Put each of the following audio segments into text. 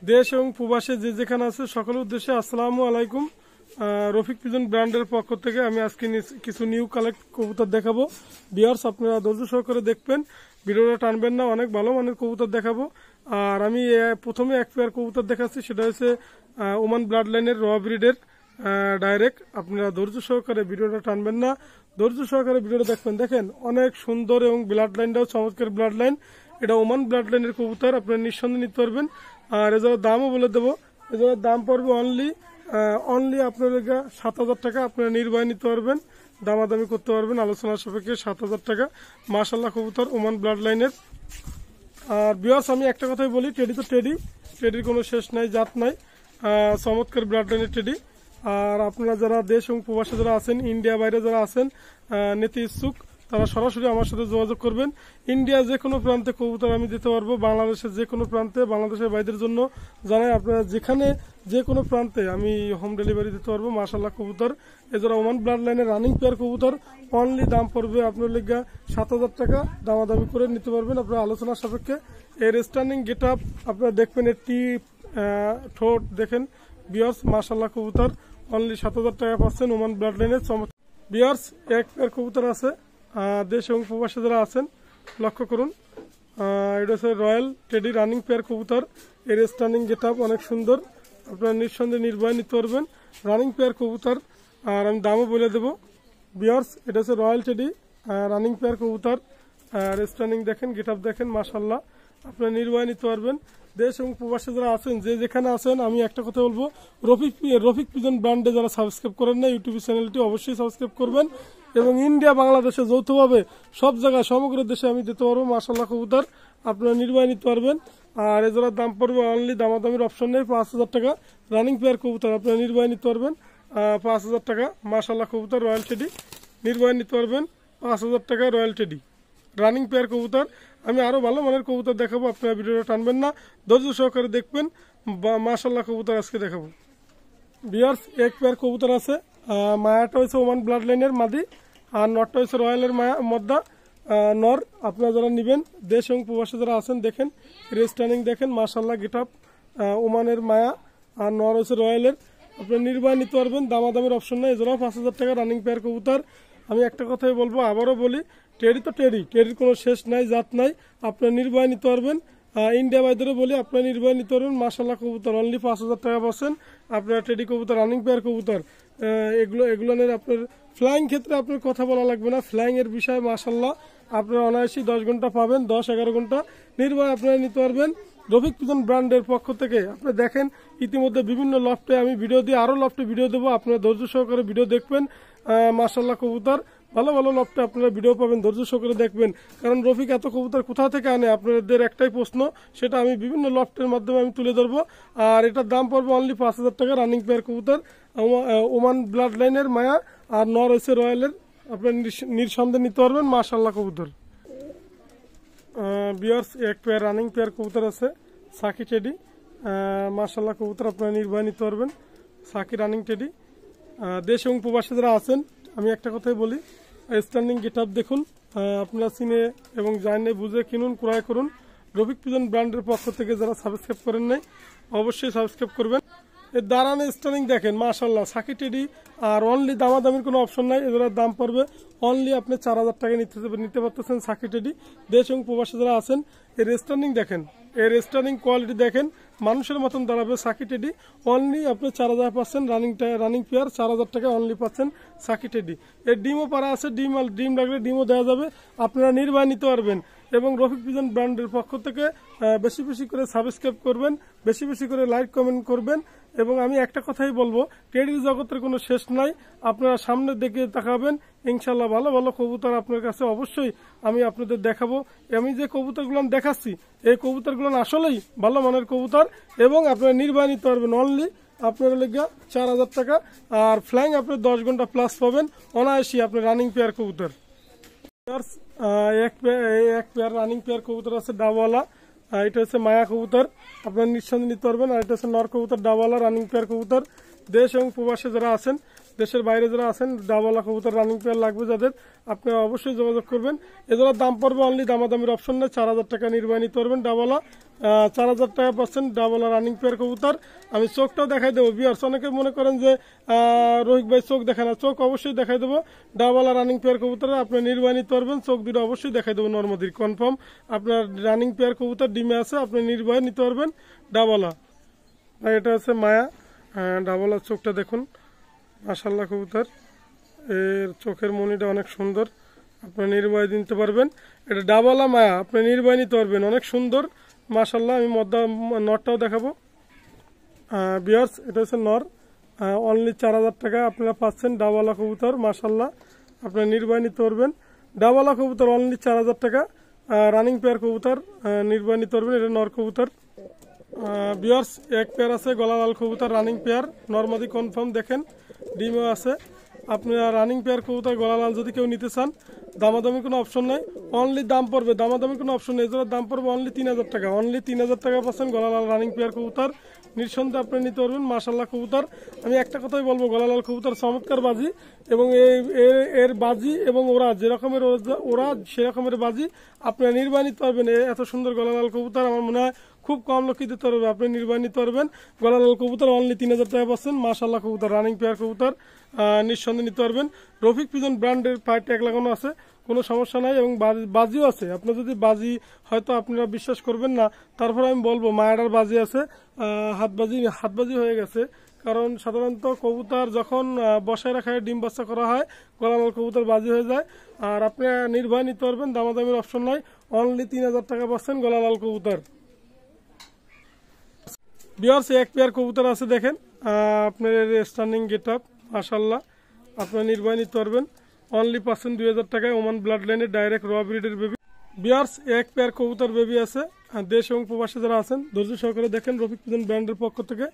দেশ এবং প্রবাসে যে যেখানে আছে সকলের উদ্দেশ্যে আসসালামু আলাইকুম। রফিক পিজন ব্র্যান্ডের পক্ষ থেকে আমি আজকে কিছু নিউ কালেক্ট কবুতর দেখাবো। ভিউয়ার্স, আপনারা ধৈর্য সহকারে দেখবেন, ভিডিওটা টানবেন না, অনেক ভালো মানের কবুতর দেখাবো। আর আমি প্রথমে এক পেয়ার কবুতর দেখাচ্ছি, সেটা হচ্ছে ওমান ব্লাড লাইনের র ব্রিডের ডাইরেক্ট। আপনারা ধৈর্য সহকারে ভিডিওটা টানবেন না, ধৈর্য সহকারে ভিডিওটা দেখবেন। দেখেন অনেক সুন্দর এবং ব্লাড লাইনটাও চমৎকার ব্লাড লাইন। এটা ওমান ব্লাড লাইনের কবুতর, আপনারা নিঃসন্দেহে নিতে পারবেন। আর এছাড়া দামও বলে দেবো, এছাড়া দাম পড়বে অনলি আপনার 7,000 টাকা। আপনারা নির্ভয় নিতে পারবেন, দামাদামি করতে পারবেন আলোচনার সাপেক্ষে। 7,000 টাকা মাশাআল্লাহ কবুতর ওমান ব্লাড লাইনের। আর ভিউয়ার্স, আমি একটা কথাই বলি, টেডি তো টেডির কোনো শেষ নাই, জাত নাই, চমৎকার ব্লাড লাইনের টেডি। আর আপনারা যারা দেশ এবং প্রবাসে যারা আছেন, ইন্ডিয়া বাইরে যারা আছেন নিতে ইচ্ছুক, তারা সরাসরি আমার সাথে যোগাযোগ করবেন। ইন্ডিয়া যে কোনো প্রান্তে কবুতর আমি দিতে পারবো, বাংলাদেশের যে কোনো প্রান্তে, বাংলাদেশের বাইরের জন্য জানাই, আপনারা যেখানে যে কোনো প্রান্তে আমি হোম ডেলিভারি দিতে পারবো মাশাআল্লাহ কবুতর। এছাড়া ওমান ব্লাড লাইনের রানিং পেয়ার কবুতর অনলি দাম পড়বে আপনার লেগা 7,000 টাকা, দামাদামি করে নিতে পারবেন আপনার আলোচনার সাপেক্ষে। এর স্ট্যান্ডিং গেট আপ আপনারা দেখবেন, এটি ঠোঁট দেখেন ভিউয়ার্স, মাশাআল্লাহ কবুতর অনলি 7,000 টাকা পাচ্ছেন ওমান ব্লাড লাইনের চমৎকার। ভিউয়ার্স, এক পেয়ার কবুতর আছে, দেশ এবং প্রবাসে যারা আছেন লক্ষ্য করুন। এটা হচ্ছে রয়্যাল টেডি রানিং পেয়ার কবুতর। এর স্ট্যান্ডিং গেট আপ অনেক সুন্দর, আপনারা নিঃসন্দেহে নির্ভয় নিতে পারবেন রানিং পেয়ার কবুতর। আর আমি দামও বলে দেবো ভিউয়ার্স, এটা হচ্ছে রয়্যাল টেডি রানিং পেয়ার কবুতর। আর স্ট্যান্ডিং দেখেন, গেট আপ দেখেন, মাশাআল্লাহ আপনারা নির্ভয় নিতে পারবেন। দেশ এবং প্রবাসে যারা আছেন, যে যেখানে আছেন, আমি একটা কথা বলবো, রফিক পিজন ব্র্যান্ডে যারা সাবস্ক্রাইব করেন না ইউটিউব চ্যানেলটি অবশ্যই সাবস্ক্রাইব করবেন। এবং ইন্ডিয়া বাংলাদেশে যৌথভাবে সব জায়গায় সমগ্র দেশে আমি দিতে পারবো মাশাআল্লাহ কবুতর, আপনারা নির্ভয় নিতে পারবেন। আর এছাড়া দাম পড়বে অনলি, দামাদামির অপশন নেই, 5,000 টাকা রানিং পেয়ার কবুতর, আপনারা নির্ভয় নিতে পারবেন 5,000 টাকা মাশাআল্লাহ কবুতর রয়্যাল টেডি, নির্ভয় নিতে পারবেন 5,000 টাকা রয়্যাল টেডি রানিং পেয়ার কবুতর। আমি আরো ভালো মানের কবুতর দেখাবো, আপনারা ভিডিওটা টানবেন না, ধৈর্য সহকারে দেখবেন। মাশাআল্লাহ কবুতর আজকে দেখাবো। ভিউয়ার্স, এক পেয়ার কবুতর আছে, মায়াটা হচ্ছে ওমান ব্লাড লাইনের মাদি, আর নরটা হচ্ছে রয়্যালের মদ্দা নর। আপনারা যারা নেবেন দেশ এবং প্রবাসে যারা আছেন, দেখেন রেস্টানিং দেখেন, মাশাআল্লাহ গেট আপ ওমানের মায়া, আর নর হচ্ছে রয়্যালের। আপনারা নির্ভয় নিতে পারবেন, দামাদামের অপশন নেই। এছাড়াও 5,000 টাকা রানিং পেয়ার কবুতর। আমি একটা কথাই বলবো, আবারও বলি, টেডি তো টেডির কোনো শেষ নাই, জাত নাই, আপনারা নির্ভয় নিতে পারবেন। ইন্ডিয়া বাইদেরও বলি, আপনারা নির্ভয় নিতে পারবেন মাশাআল্লাহ কবুতর অনলি 5,000 টাকা পাচ্ছেন আপনারা টেডি কবুতর রানিং পেয়ার কবুতর। এগুলো আপনার ফ্লাইং ক্ষেত্রে আপনার কথা বলা লাগবে না, ফ্লাইং এর বিষয়ে মাশাআল্লাহ আপনারা অনায়াসই 10 ঘন্টা পাবেন, 10-11 ঘন্টা নির্ভয় আপনারা নিতে পারবেন রফিক পিজন ব্র্যান্ডের পক্ষ থেকে। আপনি দেখেন ইতিমধ্যে বিভিন্ন লফটে আমি ভিডিও দিয়ে, আরো লফটে ভিডিও দেবো, আপনারা ধৈর্য সহকারে ভিডিও দেখবেন। মাশাআল্লাহ কবুতর ভালো ভালো লফটে আপনারা ভিডিও পাবেন, ধৈর্য সহকারে দেখবেন। কারণ রফিক এত কবুতর কোথা থেকে আনে, আপনাদের একটাই প্রশ্ন, সেটা আমি বিভিন্ন লফটের মাধ্যমে আমি তুলে ধরবো। আর এটার দাম পড়বে অনলি 5,000 টাকা রানিং পেয়ার কবুতর, ওমান ব্লাড লাইনের মায়া, আর নর হচ্ছে রয়্যালের, আপনারা নিঃসন্দেহে নিতে পারবেন মাশাআল্লাহ কবুতর। ভিউয়ার্স, এক পেয়ার রানিং পেয়ার কবুতর আছে সাকি টেডি, মাশাআল্লাহ কবুতর আপনারা নির্ভয় নিতে পারবেন সাকি রানিং টেডি। দেশ এবং প্রবাসে যারা আছেন, আমি একটা কথাই বলি, স্ট্যান্ডিং গেট আপ দেখুন, আপনারা চিনে এবং জানে বুঝে কিনুন, ক্রয় করুন। রফিক পিজন ব্র্যান্ডের পক্ষ থেকে যারা সাবস্ক্রাইব করেন নাই অবশ্যই সাবস্ক্রাইব করবেন। এর দাঁড়ানো স্ট্যান্ডিং দেখেন মাশাআল্লাহ সাকি টেডি। আর অনলি দামাদামির কোনো অপশন নাই, এদের দাম পড়বে অনলি আপনি 4,000 টাকা নিতে পারতেছেন সাকি টেডি। দেশ এবং প্রবাসে যারা আছেন, এর স্ট্যান্ডিং দেখেন, এর স্ট্যান্ডিং কোয়ালিটি দেখেন, মানুষের মতন দাঁড়াবে সাকি টেডি। অনলি আপনি 4,000 পাচ্ছেন রানিং পেয়ার, 4,000 টাকা অনলি পাচ্ছেন সাকি টেডি। এর ডিমও পারা আছে, ডিম লাগলে ডিমও দেওয়া যাবে, আপনারা নির্ভয় নিতে পারবেন। এবং রফিক পিজন ব্র্যান্ডের পক্ষ থেকে বেশি বেশি করে সাবস্ক্রাইব করবেন, বেশি বেশি করে লাইক কমেন্ট করবেন। এবং আমি একটা কথাই বলবো, টেডির জগতের কোনো শেষ নাই, আপনারা সামনের দিকে তাকাবেন, ইনশাল্লাহ ভালো ভালো কবুতর আপনার কাছে অবশ্যই আমি আপনাদের দেখাবো। আমি যে কবুতরগুলো দেখাচ্ছি, এই কবুতরগুলো আসলেই ভালো মানের কবুতর, এবং আপনারা নির্ভয় নিতে পারবেন অনলি আপনার লেগে 4,000 টাকা। আর ফ্লাইং আপনার 10 ঘন্টা প্লাস পাবেন অনায়াসই আপনার রানিং পেয়ার কবুতর। এক পেয়ার রানিং পেয়ার কবুতর আছে ডাবওয়ালা, এটা হচ্ছে মায়া কবুতর, আপনারা নিঃসন্দেহে নিতে পারবেন। আর এটা হচ্ছে নর কবুতর ডাবওয়ালা রানিং পেয়ার কবুতর। দেশ এবং প্রবাসে যারা আছেন দেশের বাইরে যারা আছেন ডাবলা কবুতর রানিং পেয়ার লাগবে যাদের, আপনারা অবশ্যই যোগাযোগ করবেন। এগুলোর দাম পড়বে অনলি, দামাদামির অপশন নেই, 4000 টাকা নির্বাহী নিতে পারবেন ডাবলা। 4000 টাকা পাচ্ছেন ডাবলা রানিং পেয়ার কবুতর। আমি চোখটাও দেখাই দেবো ভিউয়ার্স, অনেকে মনে করেন যে রোহিত ভাই চোখ দেখায় না, চোখ অবশ্যই দেখাই দেবো। ডাবলা রানিং পেয়ার কবুতর আপনি নির্বাহী নিতে পারবেন, চোখ দুটো অবশ্যই দেখাই দেবো নর্মাদির কনফার্ম। আপনার রানিং পেয়ার কবুতর ডিমে আছে, আপনি নির্বাহী নিতে পারবেন ডাবলা। এটা হচ্ছে মায়া, ডাবলার চোখটা দেখুন মাশাআল্লাহ, কবুতর এর চোখের মনিটা অনেক সুন্দর, আপনি নির্বাহী নিতে পারবেন। এটা ডাবলা মায়া, আপনি নির্বাহী নিতে পারবেন, অনেক সুন্দর মাশাআল্লাহ। আমি নরটাও দেখাবো ভিউয়ার্স, এটা হচ্ছে নর, অনলি 4000 টাকা আপনারা পাচ্ছেন ডাবলা কবুতর মাশাআল্লাহ, আপনারা নির্বাহী নিতে পারবেন। ডাবলা কবুতর অনলি 4000 টাকা, রানিং পেয়ার কবুতর নির্বাহী নিতে পারবেন। এটা নর কবুতর ভিউয়ার্স, এক পেয়ার আছে গলা লাল কবুতর রানিং পেয়ার, নরমাদি কনফার্ম দেখেন, ডিমও আছে। আপনারা রানিং পেয়ার কবুতর গলা লাল যদি কেউ নিতে চান, দামাদামি কোনো অপশন নাই, অনলি দাম পড়বে, দামাদামি কোনো অপশন নেই, এজোড়ার দাম পড়বে অনলি 3000 টাকা, অনলি 3000 টাকা পাচ্ছেন গলা লাল রানিং পেয়ার কবুতর, নিঃসন্দেহে আপনি নিতে পারবেন মাশাআল্লাহ কবুতর। আমি একটা কথাই বলবো, গলা লাল কবুতর চমৎকার বাজি, এবং এর বাজি এবং ওরা যেরকমের ওরা সেরকমের বাজি, আপনারা নির্বাহী নিতে পারবেন। এত সুন্দর গলা লাল কবুতর আমার মনে হয় খুব কম লোকই দিতে পারবে, আপনি নির্বাহী নিতে পারবেন। গলা লাল কবুতর অনলি 3000 টাকা পাচ্ছেন মাশাআল্লাহ কবুতর, রানিং পেয়ার কবুতর নিঃসন্দেহে নিতে পারবেন। রফিক পিজন ব্র্যান্ডের পায়ের ট্যাগ লাগানো আছে, কোনো সমস্যা নাই, এবং বাজিও আছে। আপনার যদি বাজি হয়তো আপনারা বিশ্বাস করবেন না, তারপর আমি বলবো মায়াডার বাজি আছে, হাতবাজি হয়ে গেছে, কারণ সাধারণত কবুতর যখন বসায় রাখায় ডিম বাচ্চা করা হয়, গলালাল কবুতর বাজি হয়ে যায়। আর আপনি নির্ভয় নিতে পারবেন, দামাদামির অপশন নাই, অনলি 3000 টাকা পাচ্ছেন গলালাল কবুতর। ভিউয়ার্স, এক পেয়ার কবুতর আছে দেখেন, আপনার স্ট্যান্ডিং গেট আপ মাশাআল্লাহ, আপনার নির্ভয় নিতে পারবেন, অনলি পাচ্ছেন 2000 টাকায়, ওমান ব্লাড লাইনের ডাইরেক্ট র ব্রিডের বেবি। ভিউয়ার্স, এক পেয়ার কবুতর বেবি আছে, দেশ এবং প্রবাসী যারা আছেন ধৈর্য সহকারে দেখেন, রফিক পিজন ব্র্যান্ডের পক্ষ থেকে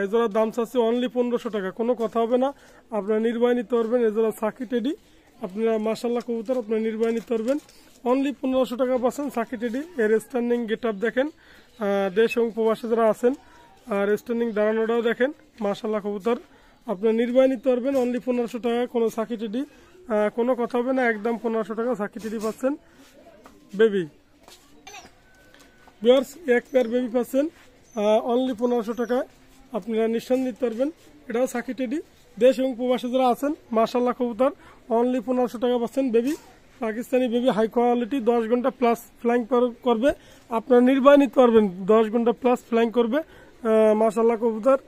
এজোড়ার দাম চাচ্ছে অনলি 1500 টাকা, কোনো কথা হবে না, আপনারা নির্ভয় নিতে পারবেন। এজোড়া সাকি টেডি, আপনারা মাশাআল্লাহ কবুতর আপনারা নির্ভয় নিতে পারবেন, অনলি 1500 টাকা পাচ্ছেন সাকি টেডি। এর স্ট্যান্ডিং গেট আপ দেখেন, দেশ এবং প্রবাসী যারা আছেন, আর স্ট্যান্ডিং দাঁড়ানোটাও দেখেন মাশাআল্লাহ কবুতর, আপনারা নির্ভয় নিতে পারবেন, অনলি 1500 টাকা, কোনো সাকি টেডি, কোনো কথা হবে না, একদম 1500 টাকা সাকি টেডি পাচ্ছেন বেবি। ভিউয়ার্স, এক পেয়ার বেবি পাচ্ছেন অনলি 1500 টাকায়, আপনারা নিঃসন্দেহে নিতে পারবেন। এটাও সাকি টেডি, দেশ এবং প্রবাসী যারা আছেন মাশাআল্লাহ কবুতর, অনলি 1500 টাকা পাচ্ছেন baby, Pakistani baby, high quality, 10 ঘন্টা প্লাস ফ্লাইং করবে, আপনারা নির্ভয় নিতে পারবেন, 10 ঘন্টা প্লাস ফ্লাইং করবে মাশাআল্লাহ কবুতর।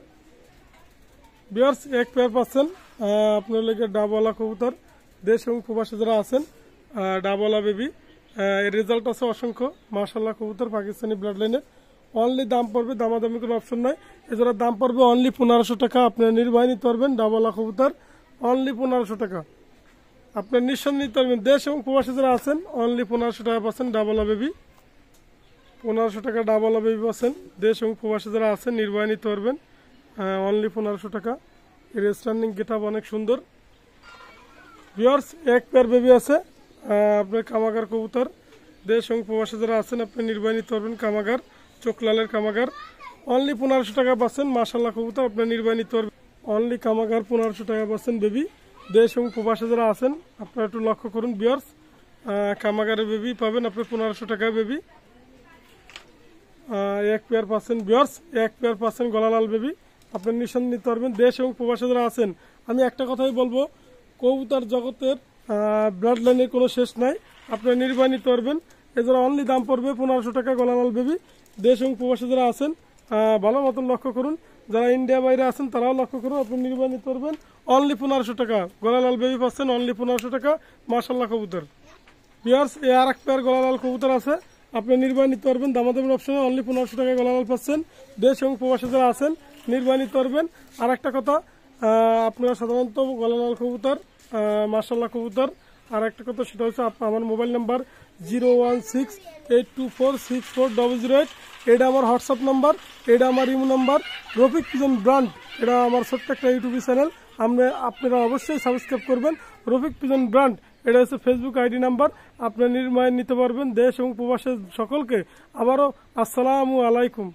ভিউয়ার্স, এক পেয়ার পাচ্ছেন আপনার লেগে ডাবলা কবুতর, দেশ এবং প্রবাসী যারা আছেন, ডাবলা বেবি, এর রেজাল্ট আছে অসংখ্য মাশাআল্লাহ কবুতর, পাকিস্তানি ব্লাড লাইনের, অনলি দাম পড়বে, দামাদামি কোনো অপশন নাই, এছাড়া দাম পড়বে অনলি 1500 টাকা, আপনারা নির্ভয় নিতে পারবেন ডাবলা কবুতর, অনলি 1500 টাকা, আপনার নিঃসন্দেহে নিতে পারবেন। দেশ এবং প্রবাসী যারা আছেন অনলি 1500 টাকা পাচ্ছেন ডাবলা বেবি, 1500 টাকা ডাবলা বেবি পাচ্ছেন, দেশ এবং প্রবাসী যারা আছেন নির্ভয় নিতে পারবেন, অনলি 1500 টাকা। এর স্ট্যান্ডিং গেট আপ অনেক সুন্দর। ভিউয়ার্স, এক পেয়ার বেবি আছে আপনার কামাগার কবুতর, দেশ এবং প্রবাসী যারা আছেন আপনি নির্ভয় নিতে পারবেন, কামাগার, চোখলালের কামাগার, অনলি 1500 টাকা পাচ্ছেন মাশাআল্লাহ কবুতর, আপনার নির্ভয় নিতে পারবেন, অনলি কামাগার 1500 টাকা পাচ্ছেন বেবি। দেশ এবং প্রবাসী যারা আছেন আপনারা একটু লক্ষ্য করুন ভিউয়ার্স, কামাগারের বেবি পাবেন আপনি 1500 টাকায় বেবি, এক পেয়ার পাচ্ছেন ভিউয়ার্স, এক পেয়ার পাচ্ছেন গলালাল বেবি, আপনার নিঃসন্দেহে নিতে পারবেন। দেশ এবং প্রবাসী যারা আছেন, আমি একটা কথাই বলবো, কবুতর জগতের ব্লাড লাইনের কোনো শেষ নাই, আপনারা নির্ভয় নিতে পারবেন। এছাড়া অনলি দাম পড়বে 1500 টাকা গলালাল বেবি। দেশ এবং প্রবাসী যারা আছেন ভালো মতন লক্ষ্য করুন, যারা ইন্ডিয়া বাইরে আছেন তারাও লক্ষ্য করুন, আপনি নির্ভয় নিতে পারবেন, অনলি 1500 টাকা গলালাল বেবি পাচ্ছেন, অনলি 1500 টাকা মাশাআল্লাহ কবুতর। ভিউয়ার্স, এই আর এক পেয়ার গলালাল কবুতর আছে, আপনি নির্ভয় নিতে পারবেন, দামাদামির অপশনে অনলি 1500 টাকা গলালাল পাচ্ছেন, দেশ এবং প্রবাসী যারা আছেন নির্ভয় নিতে পারবেন। আর একটা কথা, আপনারা সাধারণত গলালাল কবুতর মাশাআল্লাহ কবুতর, আর একটা কথা সেটা হচ্ছে আমার মোবাইল নাম্বার 01682464008, এটা আমার হোয়াটসঅ্যাপ নাম্বার, এটা আমার imo number. Rafiq pigeon brand, এটা আমার ছোট্ট একটা ইউটিউব চ্যানেল, আপনারা অবশ্যই সাবস্ক্রাইব করবেন। রফিক পিজন ব্র্যান্ড, এটা হচ্ছে ফেসবুক আইডি নাম্বার, আপনারা নির্ভয় নিতে পারবেন। দেশ এবং প্রবাসী সকলকে আবারও আসসালামু আলাইকুম।